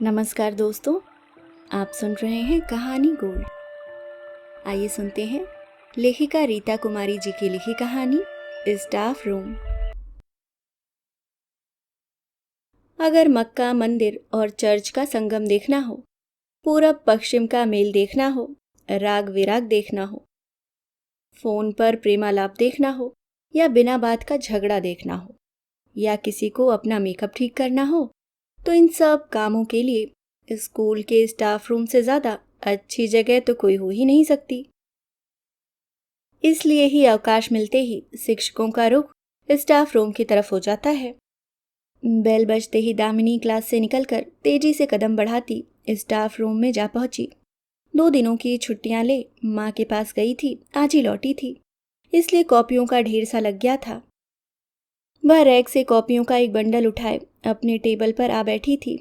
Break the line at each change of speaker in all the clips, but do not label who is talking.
नमस्कार दोस्तों, आप सुन रहे हैं कहानी गोल्ड। आइए सुनते हैं लेखिका रीता कुमारी जी की लिखी कहानी स्टाफ रूम। अगर मक्का मंदिर और चर्च का संगम देखना हो, पूरब पश्चिम का मेल देखना हो, राग विराग देखना हो, फोन पर प्रेमालाप देखना हो या बिना बात का झगड़ा देखना हो, या किसी को अपना मेकअप ठीक करना हो, तो इन सब कामों के लिए स्कूल के स्टाफ रूम से ज्यादा अच्छी जगह तो कोई हो ही नहीं सकती। इसलिए ही अवकाश मिलते ही शिक्षकों का रुख स्टाफ रूम की तरफ हो जाता है। बेल बजते ही दामिनी क्लास से निकलकर तेजी से कदम बढ़ाती स्टाफ रूम में जा पहुंची। 2 दिनों की छुट्टियां ले माँ के पास गई थी, आज ही लौटी थी, इसलिए कॉपियों का ढेर सा लग गया था। वह रैक से कॉपियों का एक बंडल उठाए अपने टेबल पर आ बैठी थी।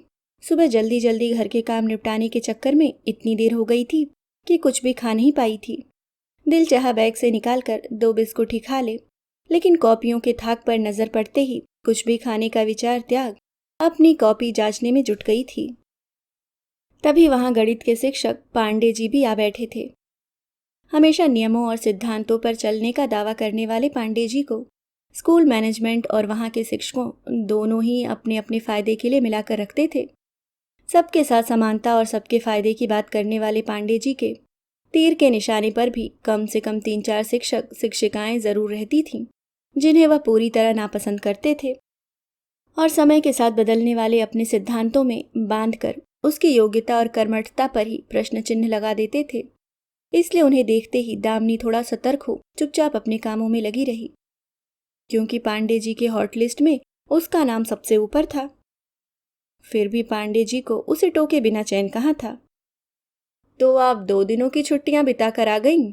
सुबह जल्दी जल्दी घर के काम निपटाने के चक्कर में इतनी देर हो गई थी कि कुछ भी खा नहीं पाई थी। दिल चाहा बैग से निकालकर 2 बिस्कुट ही खा ले, लेकिन कॉपियों के थाक पर नजर पड़ते ही कुछ भी खाने का विचार त्याग अपनी कॉपी जांचने में जुट गई थी। तभी वहां गणित के शिक्षक पांडे जी भी आ बैठे थे। हमेशा नियमों और सिद्धांतों पर चलने का दावा करने वाले पांडे जी को स्कूल मैनेजमेंट और वहां के शिक्षकों दोनों ही अपने अपने फायदे के लिए मिलाकर रखते थे। सबके साथ समानता और सबके फायदे की बात करने वाले पांडे जी के तीर के निशाने पर भी कम से कम 3-4 शिक्षक शिक्षिकाएं जरूर रहती थीं, जिन्हें वह पूरी तरह नापसंद करते थे और समय के साथ बदलने वाले अपने सिद्धांतों में बांधकर उसकी योग्यता और कर्मठता पर ही प्रश्न चिन्ह लगा देते थे। इसलिए उन्हें देखते ही दामिनी थोड़ा सतर्क हो चुपचाप अपने कामों में लगी रही, क्योंकि पांडे जी के हॉट लिस्ट में उसका नाम सबसे ऊपर था। फिर भी पांडे जी को उसे टोके बिना चैन कहाँ था। तो आप 2 दिनों की छुट्टियां बिता कर आ गईं?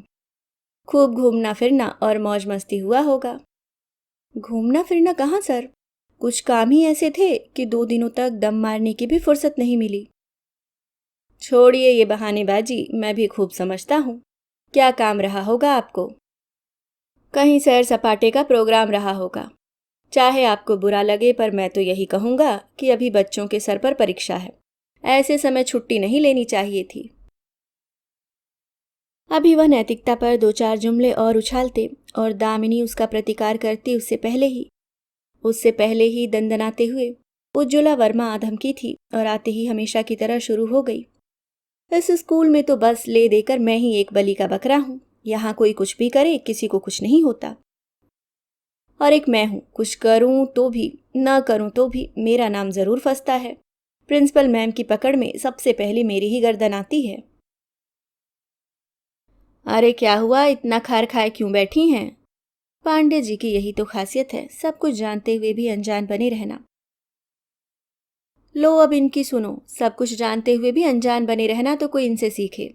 खूब घूमना फिरना और मौज मस्ती हुआ होगा। घूमना फिरना कहाँ सर, कुछ काम ही ऐसे थे कि 2 दिनों तक दम मारने की भी फुर्सत नहीं मिली। छोड़िए ये बहानेबाजी, मैं भी खूब समझता हूँ। क्या काम रहा होगा आपको? कहीं सैर सपाटे का प्रोग्राम रहा होगा। चाहे आपको बुरा लगे, पर मैं तो यही कहूँगा कि अभी बच्चों के सर पर परीक्षा है, ऐसे समय छुट्टी नहीं लेनी चाहिए थी। अभी वह नैतिकता पर 2-4 जुमले और उछालते और दामिनी उसका प्रतिकार करती उससे पहले ही दंदनाते हुए उज्ज्वला वर्मा आ धमकी थी और आते ही हमेशा की तरह शुरू हो गई। इस स्कूल में तो बस ले देकर मैं ही एक बलि का बकरा हूँ। यहाँ कोई कुछ भी करे किसी को कुछ नहीं होता, और एक मैं हूँ, कुछ करूँ तो भी न करूँ तो भी मेरा नाम जरूर फंसता है। प्रिंसिपल मैम की पकड़ में सबसे पहले मेरी ही गर्दन आती है। अरे क्या हुआ, इतना खार खाए क्यों बैठी हैं? पांडे जी की यही तो खासियत है, सब कुछ जानते हुए भी अनजान बने रहना। लो अब इनकी सुनो, सब कुछ जानते हुए भी अनजान बने रहना तो कोई इनसे सीखे।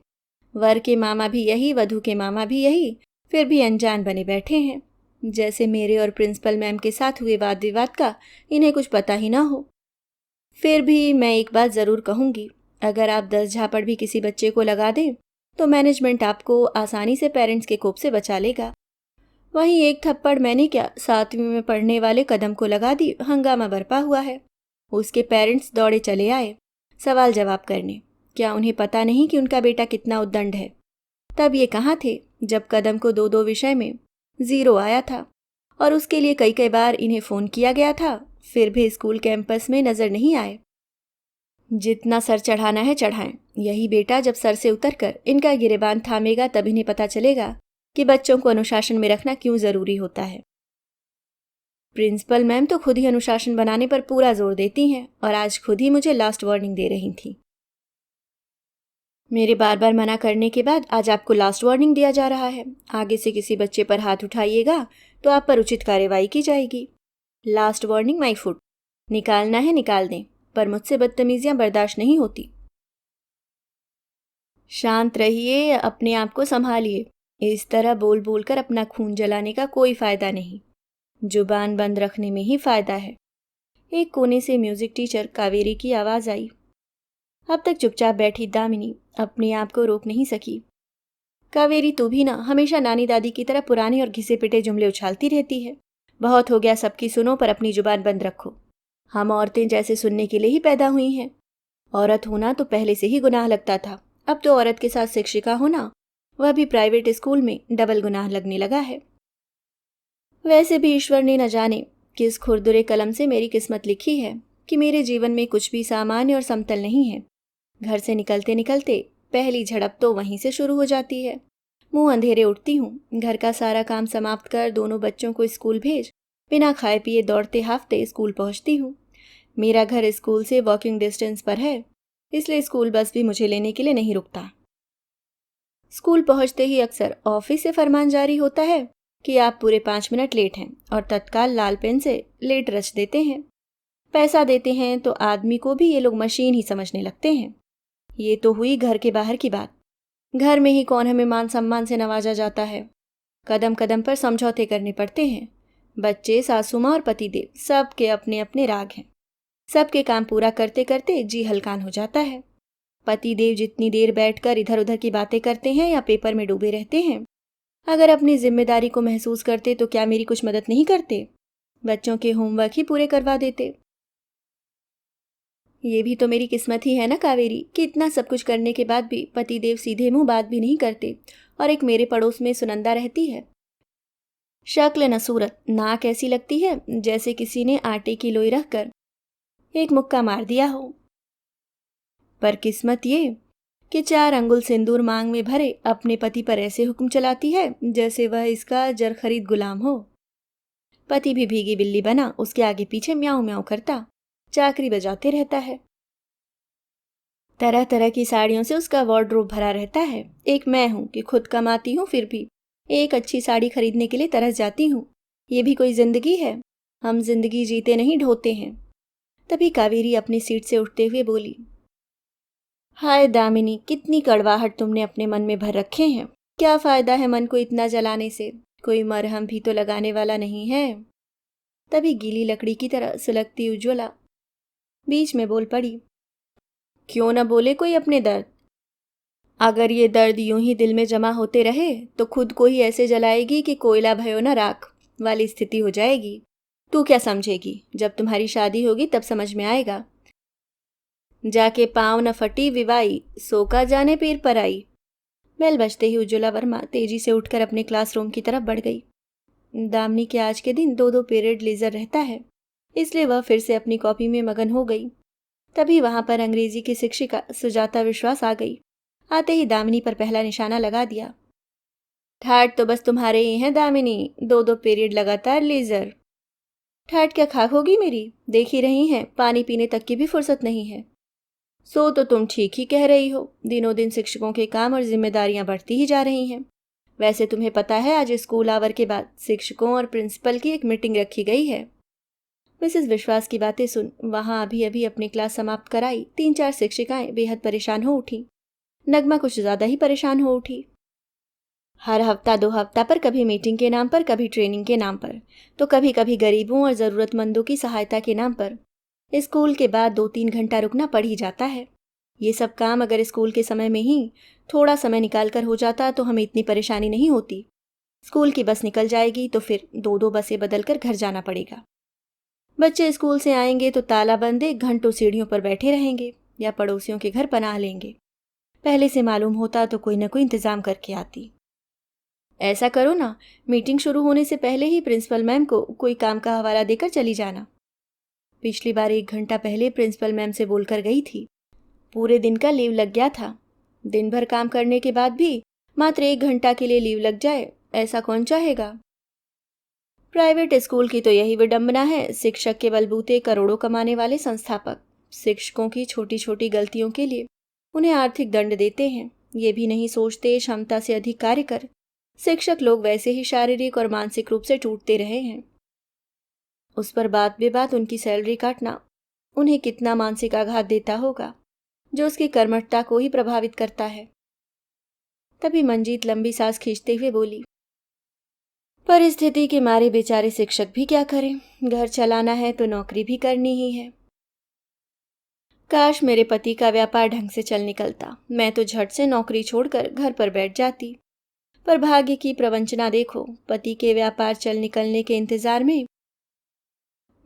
वर के मामा भी यही, वधू के मामा भी यही, फिर भी अनजान बने बैठे हैं, जैसे मेरे और प्रिंसिपल मैम के साथ हुए वाद विवाद का इन्हें कुछ पता ही ना हो। फिर भी मैं एक बात जरूर कहूंगी, अगर आप 10 झापड़ भी किसी बच्चे को लगा दें तो मैनेजमेंट आपको आसानी से पेरेंट्स के कोप से बचा लेगा। वहीं एक थप्पड़ मैंने क्या 7वीं में पढ़ने वाले कदम को लगा दी, हंगामा बरपा हुआ है। उसके पेरेंट्स दौड़े चले आए सवाल जवाब करने। क्या उन्हें पता नहीं कि उनका बेटा कितना उद्दंड है? तब ये कहाँ थे जब कदम को 2-2 विषय में 0 आया था और उसके लिए कई कई बार इन्हें फोन किया गया था, फिर भी स्कूल कैंपस में नजर नहीं आए। जितना सर चढ़ाना है चढ़ाएं, यही बेटा जब सर से उतरकर इनका गिरेबान थामेगा तब इन्हें पता चलेगा कि बच्चों को अनुशासन में रखना क्यों जरूरी होता है। प्रिंसिपल मैम तो खुद ही अनुशासन बनाने पर पूरा जोर देती हैं और आज खुद ही मुझे लास्ट वार्निंग दे रही थी। मेरे बार बार मना करने के बाद आज आपको लास्ट वार्निंग दिया जा रहा है। आगे से किसी बच्चे पर हाथ उठाइएगा तो आप पर उचित कार्यवाही की जाएगी। Last warning my foot. निकालना है निकाल दें, पर मुझसे बदतमीजियां बर्दाश्त नहीं होती। शांत रहिए, अपने आप को संभालिए। इस तरह बोल बोलकर अपना खून जलाने का कोई फायदा नहीं, जुबान बंद रखने में ही फायदा है। एक कोने से म्यूजिक टीचर कावेरी की आवाज आई। अब तक चुपचाप बैठी दामिनी अपने आप को रोक नहीं सकी। कावेरी, तू भी ना हमेशा नानी दादी की तरह पुराने और घिसे पिटे जुमले उछालती रहती है। बहुत हो गया सबकी सुनो, पर अपनी जुबान बंद रखो। हम औरतें जैसे सुनने के लिए ही पैदा हुई हैं। औरत होना तो पहले से ही गुनाह लगता था, अब तो औरत के साथ शिक्षिका होना, वह भी प्राइवेट स्कूल में, डबल गुनाह लगने लगा है। वैसे भी ईश्वर ने न जाने किस खुरदुरे कलम से मेरी किस्मत लिखी है कि मेरे जीवन में कुछ भी सामान्य और समतल नहीं है। घर से निकलते निकलते पहली झड़प तो वहीं से शुरू हो जाती है। मुंह अंधेरे उठती हूँ, घर का सारा काम समाप्त कर दोनों बच्चों को स्कूल भेज बिना खाए पिए दौड़ते हाफते स्कूल पहुँचती हूँ। मेरा घर स्कूल से वॉकिंग डिस्टेंस पर है, इसलिए स्कूल बस भी मुझे लेने के लिए नहीं रुकता। स्कूल पहुँचते ही अक्सर ऑफिस से फरमान जारी होता है कि आप पूरे 5 मिनट लेट हैं, और तत्काल लाल पेन से लेट रच देते हैं। पैसा देते हैं तो आदमी को भी ये लोग मशीन ही समझने लगते हैं। ये तो हुई घर के बाहर की बात। घर में ही कौन हमें मान सम्मान से नवाजा जाता है। कदम कदम पर समझौते करने पड़ते हैं। बच्चे, सासू माँ और पतिदेव, सबके अपने अपने राग हैं। सबके काम पूरा करते करते जी हलकान हो जाता है। पतिदेव जितनी देर बैठकर इधर उधर की बातें करते हैं या पेपर में डूबे रहते हैं, अगर अपनी जिम्मेदारी को महसूस करते तो क्या मेरी कुछ मदद नहीं करते? बच्चों के होमवर्क ही पूरे करवा देते। ये भी तो मेरी किस्मत ही है ना कावेरी, कि इतना सब कुछ करने के बाद भी पतिदेव सीधे मुंह बात भी नहीं करते, और एक मेरे पड़ोस में सुनंदा रहती है। शक्ल न सूरत, नाक ऐसी लगती है जैसे किसी ने आटे की लोई रखकर एक मुक्का मार दिया हो। पर किस्मत ये कि 4 अंगुल सिंदूर मांग में भरे अपने पति पर ऐसे हुक्म चलाती है जैसे वह इसका जर खरीद गुलाम हो। पति भी भीगी बिल्ली बना उसके आगे पीछे म्याऊं म्याऊं करता चाकरी बजाते रहता है। तरह तरह की साड़ियों से उसका वार्डरोब भरा रहता है। एक मैं हूं कि खुद कमाती हूं, फिर भी एक अच्छी साड़ी खरीदने के लिए तरस जाती हूं। ये भी कोई जिंदगी है? हम जिंदगी जीते नहीं, ढोते हैं। तभी कावेरी अपनी सीट से उठते हुए बोली, हाय दामिनी, कितनी कड़वाहट तुमने अपने मन में भर रखे हैं। क्या फायदा है मन को इतना जलाने से? कोई मरहम भी तो लगाने वाला नहीं है। तभी गीली लकड़ी की तरह सुलगती उज्ज्वला बीच में बोल पड़ी, क्यों न बोले कोई अपने दर्द? अगर ये दर्द यूं ही दिल में जमा होते रहे तो खुद को ही ऐसे जलाएगी कि कोयला भयो न राख वाली स्थिति हो जाएगी। तू क्या समझेगी? जब तुम्हारी शादी होगी तब समझ में आएगा। जाके पाँव न फटी विवाई, सो का जाने पीर पर आई। बेल बजते ही उज्ज्वला वर्मा तेजी से उठकर अपने क्लासरूम की तरफ बढ़ गई। दामिनी के आज के दिन 2-2 पीरियड लेजर रहता है, इसलिए वह फिर से अपनी कॉपी में मगन हो गई। तभी वहां पर अंग्रेजी की शिक्षिका सुजाता विश्वास आ गई। आते ही दामिनी पर पहला निशाना लगा दिया। ठाट तो बस तुम्हारे ही हैं दामिनी, 2-2 पीरियड लगातार लेजर। ठाट क्या खाक होगी मेरी? देख ही रही हैं, पानी पीने तक की भी फुर्सत नहीं है। सो तो तुम ठीक ही कह रही हो, दिनों दिन शिक्षकों के काम और जिम्मेदारियां बढ़ती ही जा रही हैं। वैसे तुम्हें पता है आज स्कूल आवर के बाद शिक्षकों और प्रिंसिपल की एक मीटिंग रखी गई है। मिसेस विश्वास की बातें सुन वहां अभी अभी अपनी क्लास समाप्त कराई 3-4 शिक्षिकाएं बेहद परेशान हो उठी। नगमा कुछ ज्यादा ही परेशान हो उठी। हर हफ्ता 2 हफ्ता पर कभी मीटिंग के नाम पर, कभी ट्रेनिंग के नाम पर, तो कभी कभी गरीबों और जरूरतमंदों की सहायता के नाम पर स्कूल के बाद 2-3 घंटा रुकना पड़ ही जाता है। ये सब काम अगर स्कूल के समय में ही थोड़ा समय निकाल कर हो जाता तो हमें इतनी परेशानी नहीं होती। स्कूल की बस निकल जाएगी तो फिर 2-2 बसें बदल कर घर जाना पड़ेगा। बच्चे स्कूल से आएंगे तो ताला बंद घंटों सीढ़ियों पर बैठे रहेंगे या पड़ोसियों के घर पनाह लेंगे। पहले से मालूम होता तो कोई ना कोई इंतजाम करके आती। ऐसा करो ना, मीटिंग शुरू होने से पहले ही प्रिंसिपल मैम को कोई काम का हवाला देकर चली जाना। पिछली बार 1 घंटा पहले प्रिंसिपल मैम से बोलकर गई थी। पूरे दिन का लीव लग गया था। दिन भर काम करने के बाद भी मात्र 1 घंटा के लिए लीव लग जाए, ऐसा कौन चाहेगा? प्राइवेट स्कूल की तो यही विडंबना है। शिक्षक के बलबूते करोड़ों कमाने वाले संस्थापक शिक्षकों की छोटी छोटी गलतियों के लिए उन्हें आर्थिक दंड देते हैं। ये भी नहीं सोचते क्षमता से अधिक कार्य कर शिक्षक लोग वैसे ही शारीरिक और मानसिक रूप से टूटते रहे हैं। उस पर बात बेबात उनकी सैलरी काटना उन्हें कितना मानसिक आघात देता होगा, जो उसकी कर्मठता को ही प्रभावित करता है। तभी मंजीत लंबी सांस खींचते हुए बोली, परिस्थिति के मारे बेचारे शिक्षक भी क्या करें? घर चलाना है तो नौकरी भी करनी ही है। काश मेरे पति का व्यापार ढंग से चल निकलता, मैं तो झट से नौकरी छोड़कर घर पर बैठ जाती। पर भाग्य की प्रवंचना देखो, पति के व्यापार चल निकलने के इंतजार में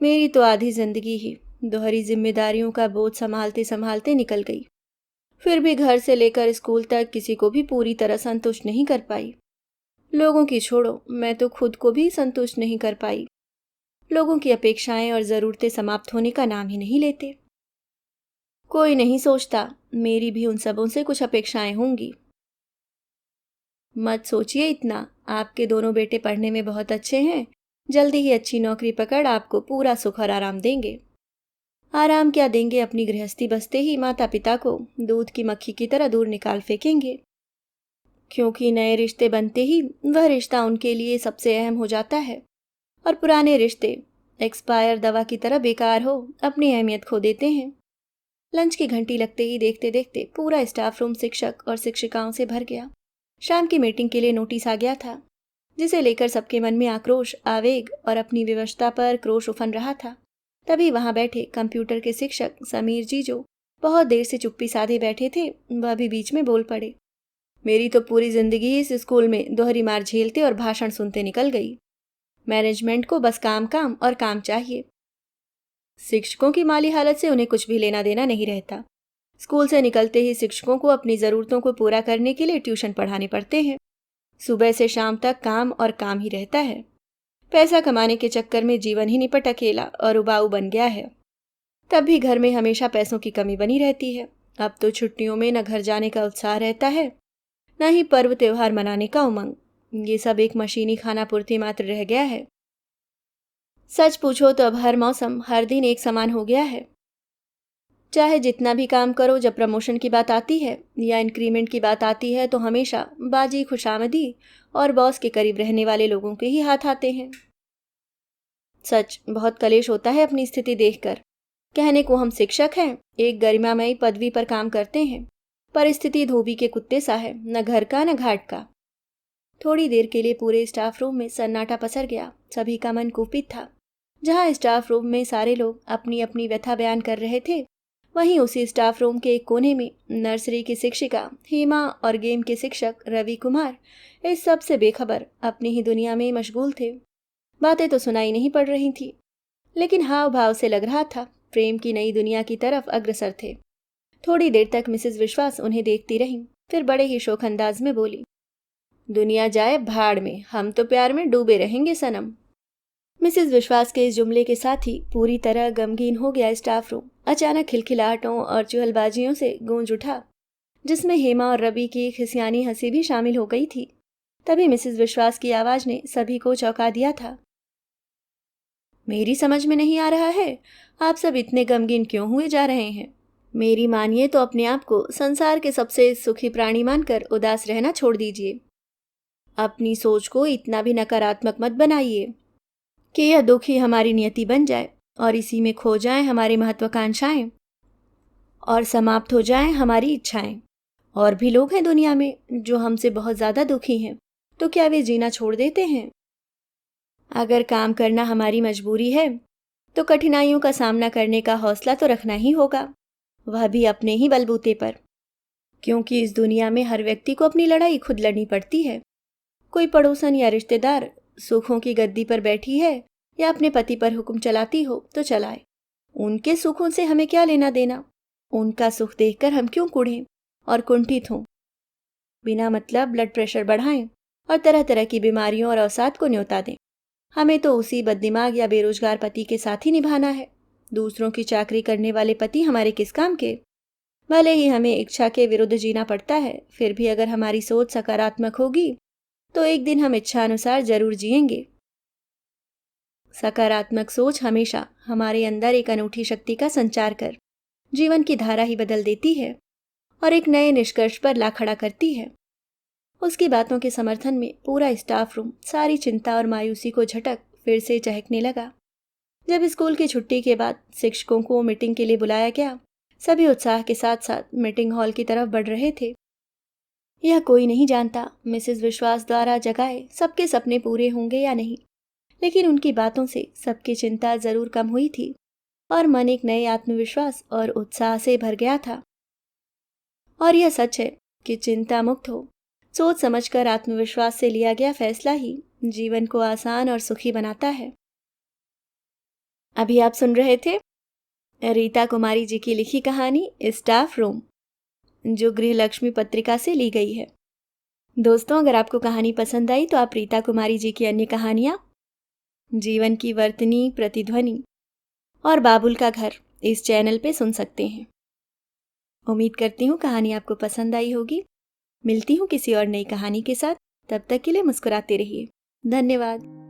मेरी तो आधी जिंदगी ही दोहरी जिम्मेदारियों का बोझ संभालते संभालते निकल गई। फिर भी घर से लेकर स्कूल तक किसी को भी पूरी तरह संतुष्ट नहीं कर पाई। लोगों की छोड़ो, मैं तो खुद को भी संतुष्ट नहीं कर पाई। लोगों की अपेक्षाएं और ज़रूरतें समाप्त होने का नाम ही नहीं लेते। कोई नहीं सोचता मेरी भी उन सबों से कुछ अपेक्षाएं होंगी। मत सोचिए इतना, आपके दोनों बेटे पढ़ने में बहुत अच्छे हैं। जल्दी ही अच्छी नौकरी पकड़ आपको पूरा सुख और आराम देंगे। आराम क्या देंगे, अपनी गृहस्थी बसते ही माता पिता को दूध की मक्खी की तरह दूर निकाल फेंकेंगे। क्योंकि नए रिश्ते बनते ही वह रिश्ता उनके लिए सबसे अहम हो जाता है और पुराने रिश्ते एक्सपायर दवा की तरह बेकार हो अपनी अहमियत खो देते हैं। लंच की घंटी लगते ही देखते देखते पूरा स्टाफ रूम शिक्षक और शिक्षिकाओं से भर गया। शाम की मीटिंग के लिए नोटिस आ गया था, जिसे लेकर सबके मन में आक्रोश, आवेग और अपनी व्यवस्था पर क्रोश उफन रहा था। तभी वहां बैठे कंप्यूटर के शिक्षक समीर जी, जो बहुत देर से चुप्पी साधे बैठे थे, वह भी बीच में बोल पड़े। मेरी तो पूरी जिंदगी इस स्कूल में दोहरी मार झेलते और भाषण सुनते निकल गई। मैनेजमेंट को बस काम काम और काम चाहिए। शिक्षकों की माली हालत से उन्हें कुछ भी लेना देना नहीं रहता। स्कूल से निकलते ही शिक्षकों को अपनी ज़रूरतों को पूरा करने के लिए ट्यूशन पढ़ाने पड़ते हैं। सुबह से शाम तक काम और काम ही रहता है। पैसा कमाने के चक्कर में जीवन ही निपट अकेला और उबाऊ बन गया है। तब भी घर में हमेशा पैसों की कमी बनी रहती है। अब तो छुट्टियों में न घर जाने का उत्साह रहता है, न ही पर्व त्योहार मनाने का उमंग। ये सब एक मशीनी खाना पूर्ति मात्र रह गया है। सच पूछो तो अब हर मौसम, हर दिन एक समान हो गया है। चाहे जितना भी काम करो, जब प्रमोशन की बात आती है या इंक्रीमेंट की बात आती है तो हमेशा बाजी, खुशामदी और बॉस के करीब रहने वाले लोगों के ही हाथ आते हैं। सच, बहुत कलेश होता है अपनी स्थिति देखकर। कहने को हम शिक्षक हैं, एक गरिमामयी पदवी पर काम करते हैं, परिस्थिति धोबी के कुत्ते सा है, न घर का न घाट का। थोड़ी देर के लिए पूरे स्टाफ रूम में सन्नाटा पसर गया। सभी का मन कुपित था। जहां स्टाफ रूम में सारे लोग अपनी अपनी व्यथा बयान कर रहे थे, वहीं उसी स्टाफ रूम के एक कोने में नर्सरी की शिक्षिका हेमा और गेम के शिक्षक रवि कुमार इस सब से बेखबर अपनी ही दुनिया में मशगूल थे। बातें तो सुनाई नहीं पड़ रही थी, लेकिन हाव भाव से लग रहा था प्रेम की नई दुनिया की तरफ अग्रसर थे। थोड़ी देर तक मिसेस विश्वास उन्हें देखती रहीं, फिर बड़े ही शोक अंदाज में बोली, दुनिया जाए भाड़ में, हम तो प्यार में डूबे रहेंगे सनम। मिसेस विश्वास के इस जुमले के साथ ही पूरी तरह गमगीन हो गया स्टाफ रूम। अचानक खिलखिलाहटों और चुहलबाजियों से गूंज उठा, जिसमें हेमा और रवि की खिसियानी हंसी भी शामिल हो गई थी। तभी मिसेस विश्वास की आवाज ने सभी को चौंका दिया था। मेरी समझ में नहीं आ रहा है, आप सब इतने गमगीन क्यों हुए जा रहे हैं? मेरी मानिए तो अपने आप को संसार के सबसे सुखी प्राणी मानकर उदास रहना छोड़ दीजिए। अपनी सोच को इतना भी नकारात्मक मत बनाइए कि यह दुख ही हमारी नियति बन जाए और इसी में खो जाएं हमारी महत्वाकांक्षाएं और समाप्त हो जाएं हमारी इच्छाएं। और भी लोग हैं दुनिया में जो हमसे बहुत ज़्यादा दुखी हैं, तो क्या वे जीना छोड़ देते हैं? अगर काम करना हमारी मजबूरी है, तो कठिनाइयों का सामना करने का हौसला तो रखना ही होगा, वह भी अपने ही बलबूते पर। क्योंकि इस दुनिया में हर व्यक्ति को अपनी लड़ाई खुद लड़नी पड़ती है। कोई पड़ोसन या रिश्तेदार सुखों की गद्दी पर बैठी है या अपने पति पर हुक्म चलाती हो तो चलाए, उनके सुखों से हमें क्या लेना देना? उनका सुख देखकर हम क्यों कुढ़ें और कुंठित हों, बिना मतलब ब्लड प्रेशर बढ़ाएं और तरह तरह की बीमारियों और अवसाद को न्योता दें। हमें तो उसी बददिमाग या बेरोजगार पति के साथ ही निभाना है। दूसरों की चाकरी करने वाले पति हमारे किस काम के? भले ही हमें इच्छा के विरुद्ध जीना पड़ता है, फिर भी अगर हमारी सोच सकारात्मक होगी तो एक दिन हम इच्छा अनुसार जरूर जिएंगे। सकारात्मक सोच हमेशा हमारे अंदर एक अनूठी शक्ति का संचार कर जीवन की धारा ही बदल देती है और एक नए निष्कर्ष पर ला खड़ा करती है। उसकी बातों के समर्थन में पूरा स्टाफ रूम सारी चिंता और मायूसी को झटक फिर से चहकने लगा। जब स्कूल की छुट्टी के बाद शिक्षकों को मीटिंग के लिए बुलाया गया, सभी उत्साह के साथ साथ मीटिंग हॉल की तरफ बढ़ रहे थे। यह कोई नहीं जानता मिसेस विश्वास द्वारा जगाए सबके सपने पूरे होंगे या नहीं, लेकिन उनकी बातों से सबकी चिंता जरूर कम हुई थी और मन एक नए आत्मविश्वास और उत्साह से भर गया था। और यह सच है कि चिंता मुक्त हो, सोच समझकर आत्मविश्वास से लिया गया फैसला ही जीवन को आसान और सुखी बनाता है। अभी आप सुन रहे थे रीता कुमारी जी की लिखी कहानी स्टाफ रूम, जो गृहलक्ष्मी पत्रिका से ली गई है। दोस्तों, अगर आपको कहानी पसंद आई तो आप रीता कुमारी जी की अन्य कहानियाँ जीवन की वर्तनी, प्रतिध्वनि और बाबुल का घर इस चैनल पे सुन सकते हैं। उम्मीद करती हूँ कहानी आपको पसंद आई होगी। मिलती हूँ किसी और नई कहानी के साथ। तब तक के लिए मुस्कुराते रहिए। धन्यवाद।